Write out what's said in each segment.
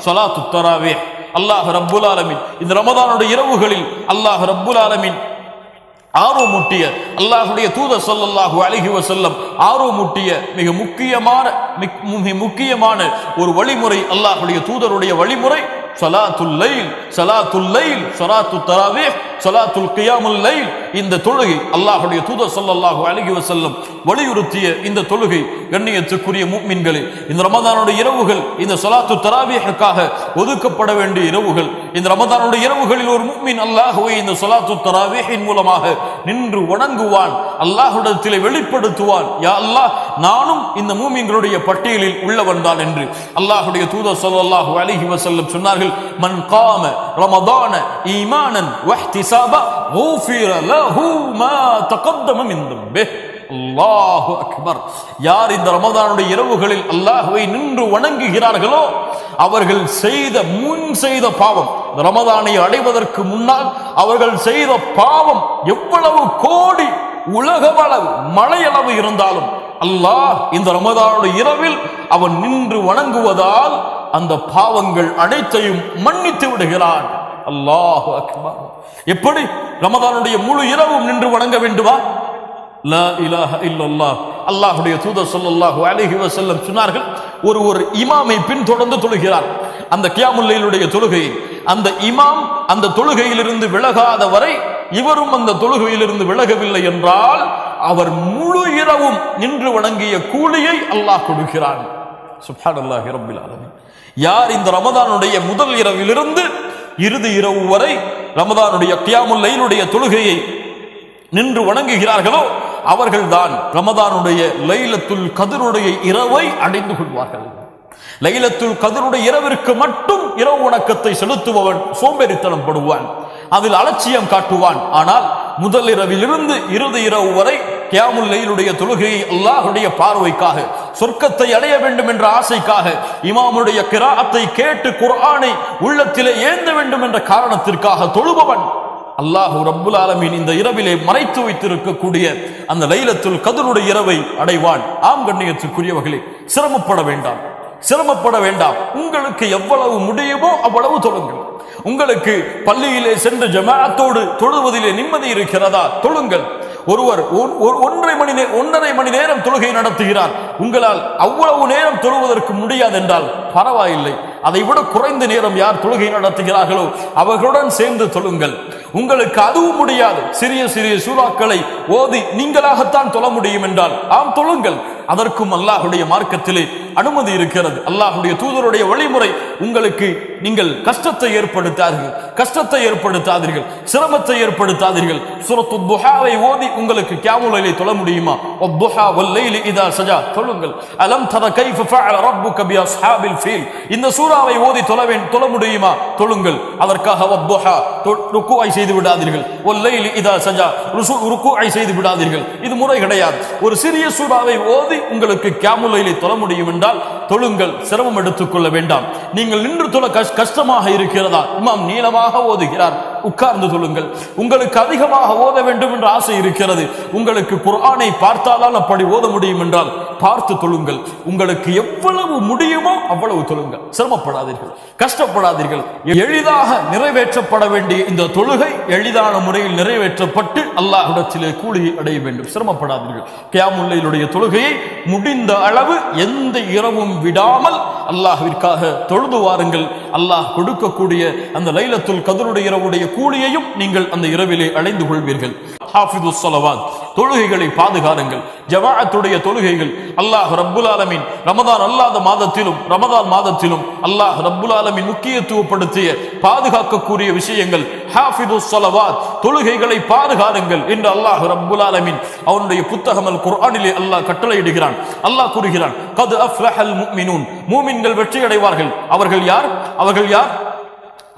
ஸலாத்து தராவீஹ். அல்லாஹ் ரப்புல் ஆலமீன் இந்த ரமதானுடைய இரவுகளில் அல்லாஹ் ரப்புல் ஆலமீன் ஆர்வமூட்டிய, அல்லாஹ்வுடைய தூதர் ஸல்லல்லாஹு அலைஹி வஸல்லம் ஆர்வமூட்டிய மிக முக்கியமான ஒரு வழிமுறை, அல்லாஹ்வுடைய தூதருடைய வழிமுறை ஸலாத்துல் லைல், ஸலாத்துல் லைல், ஸலாத்து தராவீஹ், ஸலாத்துல் கியாமுல் லைல். இந்த தொழுகை அல்லாஹ்வுடைய தூதர் ஸல்லல்லாஹு அலைஹி வஸல்லம் வலியுறுத்திய இந்த தொழுகை. கண்ணியத்துக்குரிய முஃமின்களே, இந்த ரமதானுடைய இரவுகள் இந்த ஸலாத்து தராவீஹுக்காக ஒதுக்கப்பட வேண்டிய இரவுகள். இந்த ரமதானுடைய இரவுகளில் ஒரு முஃமின் அல்லாஹ்வை இந்த ஸலாத்து தராவீஹின் மூலமாக நின்று வணங்குவான், அல்லாஹ்விடத்திலே வெளிப்படுத்துவான், யா அல்லாஹ், நானும் இந்த முஃமின்களுடைய பட்டியலில் உள்ளவன் தான் என்று. அல்லாஹ்வுடைய தூதர் ஸல்லல்லாஹு அலைஹி வஸல்லம் சொன்னார்கள், மன் காம ரமதான ஈமானன் வஹ்திசாபா குஃபிர லஹு மா தகத்தம மின் தம்பிஹ். அல்லாஹு அக்பர். யார் இந்த ரமதானுடைய இரவுகளில் அல்லாஹ்வை நின்று வணங்குகிறார்களோ அவர்கள் செய்த பாவம், ரமதானை அடைவதற்கு முன்னால் அவர்கள் செய்த பாவம் எவ்வளவு கோடி உலகளவு மலையளவு இருந்தாலும் அல்லாஹ் இந்த ரமதானுடைய இரவில் அவன் நின்று வணங்குவதால் அந்த பாவங்கள் அனைத்தையும் மன்னித்து விடுகிறான். அல்லாஹு அக்பர். எப்படி? ரமதானுடைய முழு இரவும் நின்று வணங்க வேண்டுமா? லா இலாஹ இல்லல்லாஹ். அல்லாஹ்வுடைய தூதர் ஸல்லல்லாஹு அலைஹி வஸல்லம் சொன்னார்கள், ஒரு இமாமை பின்தொடர்ந்து தொழுகிறார். அந்த கியாமுல் லைலுடைய தொழுகையை அந்த இமாம் அந்த தொழுகையிலிருந்து விலகாத வரை இவரும் அந்த தொழுகையிலிருந்து விலகவில்லை என்றால் அவர் முழு இரவும் நின்று வணங்கிய கூலியை அல்லாஹ் கொடுக்கிறான். சுப்ஹானல்லாஹி ரப்பில் ஆலமீன். யார் இந்த ரமதானுடைய முதல் இரவிலிருந்து இறுதி இரவு வரை ரமதானுடைய கியாமுல் லைலுடைய தொழுகையை நின்று வணங்குகிறார்களோ அவர்கள்தான் ரமதானுடைய லைலத்துல் கத்ருடைய இரவை அடைந்து கொள்வார்கள். லைலத்துல் கத்ருடைய இரவிற்கு மட்டும் இரவு வணக்கத்தை செலுத்துபவன் சோம்பேறித்தனம் படுவான், அதில் அலட்சியம் காட்டுவான். ஆனால் முதல் இரவிலிருந்து இறுதி இரவு வரை கியாமுல் லைலுடைய தொழுகையை அல்லாஹ்வுடைய பார்வைக்காக, சொர்க்கத்தை அடைய வேண்டும் என்ற ஆசைக்காக, இமாமுடைய கிராஅத்தை கேட்டு குர்ஆனை உள்ளத்திலே ஏந்த வேண்டும் என்ற காரணத்திற்காக தொழுபவன் அல்லாஹு ரப்புல் ஆலமீன் இந்த இரவிலே மறைத்து வைத்திருக்கக்கூடிய அந்த லைலத்துல் கத்ருடைய இரவை அடைவான். ஆம் கண்ணியத்துக்குரியவர்களே, சிரமப்பட வேண்டாம். உங்களுக்கு எவ்வளவு முடியுமோ அவ்வளவு தொழுங்கள். உங்களுக்கு பள்ளியிலே சென்று ஜமாஅத்தோடு தொழுவதிலே நிம்மதி இருக்கிறதா? தொழுங்கள். ஒருவர் 1.5 மணி நேரம் தொழுகை நடத்துகிறார். உங்களால் அவ்வளவு நேரம் தொழுவதற்கு முடியாது என்றால் பரவாயில்லை. அதை விட குறைந்த நேரம் யார் தொழுகை நடத்துகிறார்களோ அவர்களுடன் சேர்ந்து தொழுங்கள். உங்களுக்கு அதுவும் முடியாது, சிறிய சிறிய சூறாக்களை ஓதி நீங்களாகத்தான் தொழ முடியும் என்றால் ஆம் தொழுங்கள். அதற்கும் அல்லாஹ்வுடைய மார்க்கத்திலே அனுமதி இருக்கிறது. அல்லாஹ்வுடைய தூதருடைய வழிமுறை உங்களுக்கு நீங்கள் கஷ்டத்தை ஏற்படுத்தாதீர்கள், சிரமத்தை ஏற்படுத்தாதீர்கள். சூரத்துத் துஹாவை ஓதி உங்களுக்கு கியாமுல் லைலை தொழ முடியுமா? வத்துஹா வல்லைலி இதா சஜா தொழுங்கள். அலம் தர கைஃப ஃபஅல ரப்புக பி அஸ்ஹாபில் ஃபீல். இந்த சூராவை ஓதி தொழ முடியுமா? தொழுங்கள். அதற்காக வத்துஹா ருக்குஐ செய்து விடாதீர்கள், வல்லைலி இதா சஜா ருக்குஐ செய்து விடாதீர்கள். இது முறை கிடையாது. ஒரு சிறிய சூராவை ஓதி உங்களுக்கு கியாமுல் லைலை தொழ முடியும் என்றால் தொழுங்கள். சிரமம் எடுத்துக்கொள்ள வேண்டாம். நீங்கள் நின்று தொழ கஷ்டமாக இருக்கிறதா? இமாம் நீளமாக ஓதுகிறார், உட்கார்ந்து தொழுங்கள். உங்களுக்கு அதிகமாக ஓத வேண்டும் என்ற ஆசை இருக்கிறது, உங்களுக்கு குர்ஆனை பார்த்தால் அப்படி ஓத முடியும் என்றால் பார்த்து தொழுங்கள். உங்களுக்கு எவ்வளவு முடியுமோ அவ்வளவு தொழுங்கள். சிரமப்படாதீர்கள், கஷ்டப்படாதீர்கள். எளிதாக நிறைவேற்றப்பட வேண்டிய இந்த தொழுகை எளிதான முறையில் நிறைவேற்றப்பட்டு அல்லாஹ்விடத்திலே கூலியை அடைய வேண்டும். சிரமப்படாதீர்கள். கியாமுல் லைலுடைய தொழுகையை முடிந்த அளவு எந்த இரவும் விடாமல் அல்லாஹ்விற்காக தொழுது வாருங்கள். அல்லாஹ் கொடுக்கக்கூடிய அந்த லைலத்துல் கத்ருடைய இரவுடைய கூலியையும் நீங்கள் அந்த இரவிலே அடைந்து கொள்வீர்கள். ஹாஃபிதுஸ் ஸலவாத், தொழுகைகளை பாதுகாருங்கள். ஜமாஅத்துடைய தொழுகைகள் அல்லாஹ் ரப்புல் ஆலமீன் ரமதான் அல்லாத மாதத்திலும் ரமதான் மாதத்திலும் அல்லாஹ் ரப்புல் ஆலமீன் முக்கியத்துவப்படுத்திய பாதுகாக்கக்கூடிய விஷயங்கள். ஹாஃபிதுஸ் ஸலவாத், தொழுகைகளை பாதுகாருங்கள் என்று அல்லாஹ் ரப்புல் ஆலமீன் அவனுடைய புத்தகம் அல் குர்ஆனிலே அல்லாஹ் கட்டளையிடுகிறான். அல்லாஹ் கூறுகிறான், கத் அஃப்லஹல் முஃமினூன், மூமின்கள் வெற்றி அடைவார்கள். அவர்கள் யார்?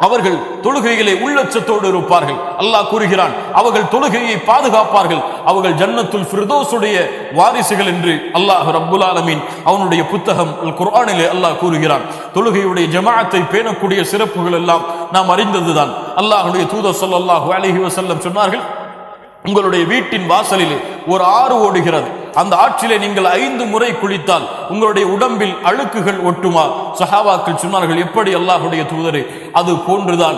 அவர்கள் தொழுகையிலே உள்ளச்சத்தோடு இருப்பார்கள். அல்லாஹ் கூறுகிறான், அவர்கள் தொழுகையை பாதுகாப்பார்கள், அவர்கள் ஜன்னத்துல் ஃபிர்தௌஸுடைய வாரிசுகள் என்று அல்லாஹ் ரப்புல் ஆலமீன் அவனுடைய புத்தகம் அல் குர்ஆனிலே அல்லாஹ் கூறுகிறான். தொழுகையுடைய ஜமாஅத்தை பேணக்கூடிய சிறப்புகள் எல்லாம் நாம் அறிந்ததுதான். அல்லாஹ்வுடைய தூதர் ஸல்லல்லாஹு அலைஹி வஸல்லம் சொன்னார்கள், உங்களுடைய வீட்டின் வாசலிலே ஒரு ஆறு ஓடுகிறது, அந்த ஆற்றிலே நீங்கள் 5 முறை குளித்தால் உங்களுடைய உடம்பில் அழுக்குகள் ஒட்டுமா? சஹாபாக்கள் சொன்னார்கள், எப்படி அல்லாஹ்வுடைய தூதரே? அது போன்றுதான்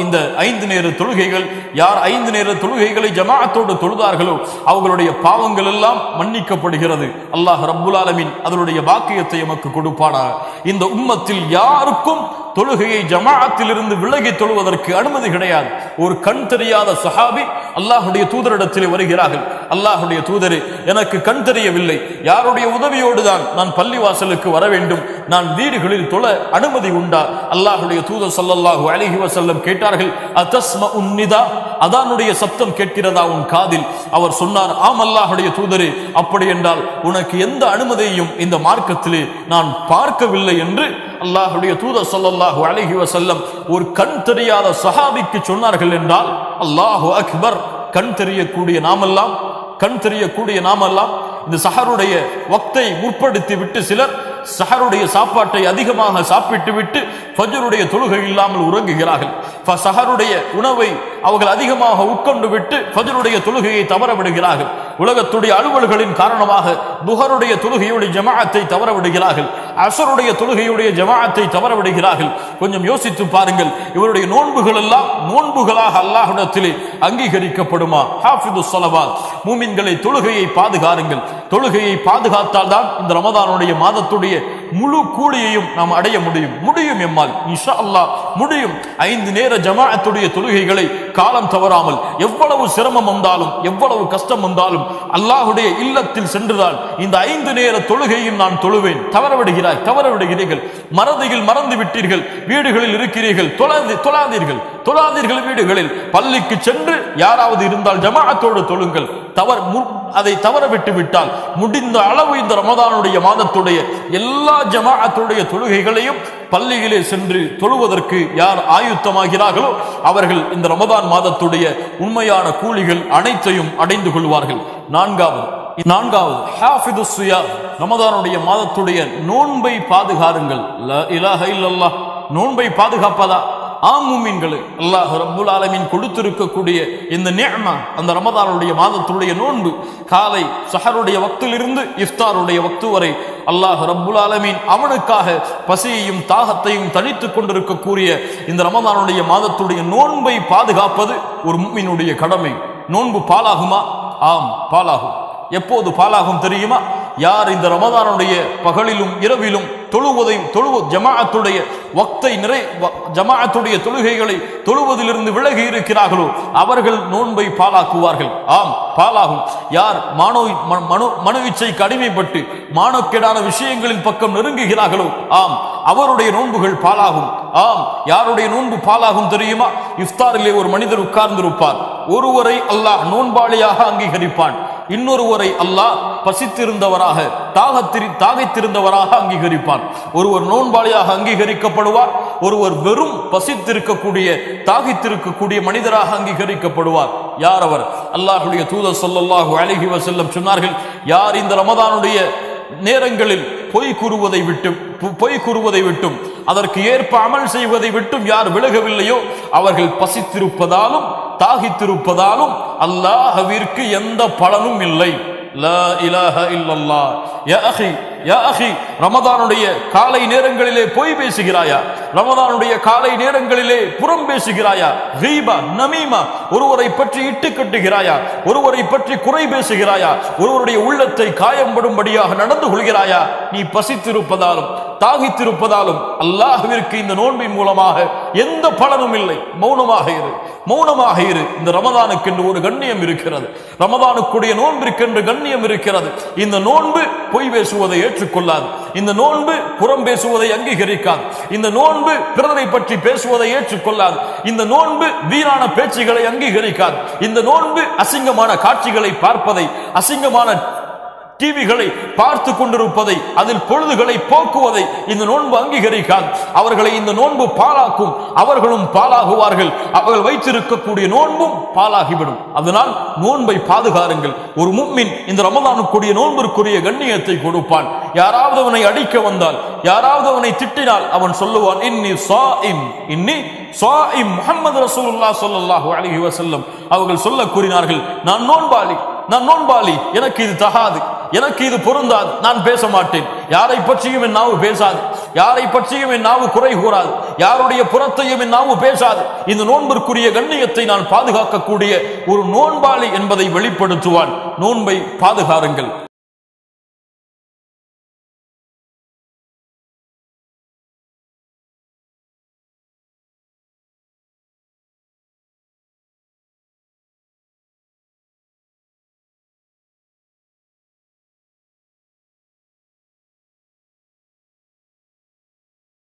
இந்த 5 நேர தொழுகைகள். யார் 5 நேர தொழுகைகளை ஜமாஅத்தோடு தொழுதார்களோ அவர்களுடைய பாவங்கள் எல்லாம் மன்னிக்கப்படுகிறது. அல்லாஹ் ரப்புல் ஆலமீன் அதனுடைய பாக்கியத்தை நமக்கு கொடுப்பானாக. இந்த உம்மத்தில் யாருக்கும் தொழுகையை ஜமாஅத்தில் இருந்து விலகி தொழுவதற்கு அனுமதி கிடையாது. ஒரு கண் தெரியாத சஹாபி அல்லாஹ்வுடைய தூதரிடத்திலே வருகிறார்கள். அல்லாஹ்வுடைய தூதரே, எனக்கு கண் தெரியவில்லை, யாருடைய உதவியோடு தான் நான் பள்ளிவாசலுக்கு வர வேண்டும், நான் வீடுகளில் தொழ அனுமதி உண்டா? அல்லாஹ்வுடைய தூதர் ஸல்லல்லாஹு அலைஹி வஸல்லம் கேட்டார்கள், அதஸ்மஉன் நிதா, அதானுடைய சப்தம் கேட்கிறதா உன் காதில்? அவர் சொன்னார், ஆம் அல்லாஹ்வுடைய தூதரே, அப்படி என்றால் உனக்கு எந்த அனுமதியையும் இந்த மார்க்கத்திலே நான் பார்க்கவில்லை என்று அல்லாஹ்வுடைய தூதர் ஸல்லல்லாஹு அலைஹி வஸல்லம் ஒரு கண் தெரியாத சஹாபிக்கு சொன்னார்கள் என்றால், அல்லாஹு அக்பர். கண் தெரியக்கூடிய நாமெல்லாம் இந்த சஹருடைய வக்தை முற்படுத்தி விட்டு சிலர் சஹருடைய சாப்பாட்டை அதிகமாக சாப்பிட்டு விட்டு ஃபஜ்ருடைய தொழுகை இல்லாமல் உறங்குகிறார்கள். சஹருடைய உணவை அவர்கள் அதிகமாக உட்கொண்டு விட்டு ஃபஜ்ருடைய தொழுகையை தவற விடுகிறார்கள். உலகத்துடைய அலுவல்களின் காரணமாக துஹருடைய தொழுகையுடைய ஜமாஅத்தை தவற விடுகிறார்கள். அஸருடைய தொழுகையுடைய ஜமாஅத்தை தவற விடுகிறார்கள். கொஞ்சம் யோசித்து பாருங்கள், இவருடைய நோன்புகள் எல்லாம் நோன்புகளாக அல்லாஹ்விடத்திலே அங்கீகரிக்கப்படுமா? ஹாஃபிதுஸ் ஸலவாத், மூமின்களை தொழுகையை பாதுகாருங்கள். தொழுகையை பாதுகாத்தால் தான் இந்த ரமதானுடைய மாதத்துடைய முழு கூலியையும் நாம் அடைய முடியும் எம்மால் இன்ஷா அல்லாஹ் முடியும். 5 நேர ஜமாஅத்துடைய தொழுகைகளை காலம் தவறாமல், எவ்வளவு சிரமம் வந்தாலும் எவ்வளவு கஷ்டம் வந்தாலும் அல்லாஹ்வுடைய இல்லத்தில் சென்றுதான் இந்த 5 நேர தொழுகையும் நான் தொழுவேன். தவற விடுகிறீர்கள், மறதியில் மறந்து விட்டீர்கள், வீடுகளில் இருக்கிறீர்கள், தொழாதீர்கள் வீடுகளில். பள்ளிக்கு சென்று யாராவது இருந்தால் ஜமாஅத்தோடு தொழுங்கள். அதை தவற விட்டு விட்டால் முடிந்த அளவு இந்த ரமதானுடைய மாதத்துடைய எல்லா ஜமாஅத்துடைய தொழுகைகளையும் பள்ளியிலே சென்று தொழுவதற்கு யார் ஆயுத்தமாகிறார்களோ அவர்கள் இந்த ரமதான் மாதத்துடைய உண்மையான கூலிகள் அனைத்தையும் அடைந்து கொள்வார்கள். நான்காவது ஹாஃபிதுஸ் ஸியாம், ரமதானுடைய மாதத்துடைய நோன்பை பாதுகாருங்கள். லா இலாஹ இல்லல்லாஹ், நோன்பை பாதுகாப்பதா? ஆம் மூமின்களே, அல்லாஹ் ரப்புல் ஆலமீன் கொடுத்திருக்கக்கூடிய இந்த நிஅமா, அந்த ரமதானுடைய மாதத்துடைய நோன்பு, காலை சஹருடைய வக்திலிருந்து இஃப்தாருடைய வக்து வரை அல்லாஹ் ரப்புல் ஆலமீன் அவனுக்காக பசியையும் தாகத்தையும் தணித்துக் கொண்டிருக்கக்கூடிய இந்த ரமதானுடைய மாதத்துடைய நோன்பை பாதுகாப்பது ஒரு முஃமினுடைய கடமை. நோன்பு பாலாகுமா? ஆம், பாலாகும். எப்போது பாலாகும் தெரியுமா? யார் இந்த ரமதானுடைய பகலிலும் இரவிலும் ஜமாஅத்துடைய வக்தை ஜமாஅத்துடைய தொழுகைகளை தொழுவதிலிருந்து விலகி இருக்கிறார்களோ அவர்கள் நோன்பை பாலாக்குவார்கள். ஆம், பாலாகும். யார் மனோ இச்சைக்கு அடிமைப்பட்டு மானக்கேடான விஷயங்களின் பக்கம் நெருங்குகிறார்களோ ஆம், அவருடைய நோன்புகள் பாலாகும். ஆம், யாருடைய நோன்பு பாலாகும் தெரியுமா? இஃப்தாரிலே ஒரு மனிதர் உட்கார்ந்திருப்பார். ஒருவரை அல்லாஹ் நோன்பாளியாக அங்கீகரிப்பான், இன்னொருவரை அல்லாஹ் பசித்திருந்தவராக தாகைத்திருந்தவராக அங்கீகரிப்பான். ஒருவர் நோன்பாளியாக அங்கீகரிக்கப்படுவார், ஒருவர் வெறும் பசித்திருக்கக்கூடிய தாகித்திருக்கக்கூடிய மனிதராக அங்கீகரிக்கப்படுவார். யார் அவர்? அல்லாஹ்வுடைய தூதர் ஸல்லல்லாஹு அலைஹி வஸல்லம் சொன்னார்கள், யார் இந்த ரமதானுடைய நேரங்களில் பொய் கூறுவதை விட்டும் அதற்கு ஏற்ப அமல் செய்வதை விட்டும் யார் விலகவில்லையோ அவர்கள் பசித்திருப்பதாலும் தாகித்திருப்பதாலும் அல்லாஹ்விற்கு எந்த பலனும் இல்லை. லா இலாஹ இல்லல்லாஹ். யா அஹி, ரமதானுடைய காலை நேரங்களிலே பொய் பேசுகிறாயா? ரமதானுடைய காலை நேரங்களிலே புறம் பேசுகிறாயா? கீபா, நமீமா, ஒருவரை பற்றி இட்டு கட்டுகிறாயா? ஒருவரை பற்றி குறை பேசுகிறாயா? ஒருவருடைய உள்ளத்தை காயம்படும்படியாக நடந்து கொள்கிறாயா? நீ பசித்திருப்பதாலும் தாகித்திருப்பதாலும் அல்லாஹ்விற்கு இந்த நோன்பின் மூலமாக எந்த பலனும் இல்லை. மௌனமாக இரு. இந்த ரமதானுக்கு என்று ஒரு கண்ணியம் இருக்கிறது, ரமதானுக்குடைய நோன்பிற்கென்று கண்ணியம் இருக்கிறது. இந்த நோன்பு பொய் பேசுவதை ஏற்றுக்கொள்ளாது, இந்த நோன்பு புறம் பேசுவதை அங்கீகரிக்காது, இந்த நோன்பு பிறரை பற்றி பேசுவதை ஏற்றுக்கொள்ளாது, இந்த நோன்பு வீணான பேச்சுகளை அங்கீகரிக்காது, இந்த நோன்பு அசிங்கமான காட்சிகளை பார்ப்பதை, அசிங்கமான டிவிகளை பார்த்து கொண்டிருப்பதை, அதில் பொழுதுகளை போக்குவதை இந்த நோன்பு அங்கீகரிக்காது. அவர்களை இந்த நோன்பு பாலாக்கும், அவர்களும் பாலாகுவார்கள். அவர்கள் வைத்திருக்கக்கூடிய நோன்பும் பாலாகிவிடும். அதனால் நோன்பை பாதுகாருங்கள். ஒரு முஃமின் இந்த ரமதானுக்குரிய நோன்பிற்குரிய கண்ணியத்தை கொடுப்பான். யாராவது அவனை அடிக்க வந்தால், யாராவது அவனை திட்டினால் அவன் சொல்லுவான், இன்னி ஸாயிம். முஹம்மது ரசூலுல்லாஹ் ஸல்லல்லாஹு அலைஹி வஸல்லம் அவர்கள் சொல்ல கூறினார்கள், நான் நோன்பாளி, எனக்கு இது தகாது. எனக்கு இது பொருந்தாது, நான் பேச மாட்டேன். யாரை பற்றியும் என் நாவு பேசாது, யாரை பற்றியும் என் நாவு குறை கூறாது, யாருடைய புறத்தையும் என் நாவு பேசாது. இந்த நோன்பிற்குரிய கண்ணியத்தை நான் பாதுகாக்கக்கூடிய ஒரு நோன்பாளி என்பதை வெளிப்படுத்துவான். நோன்பை பாதுகாருங்கள்.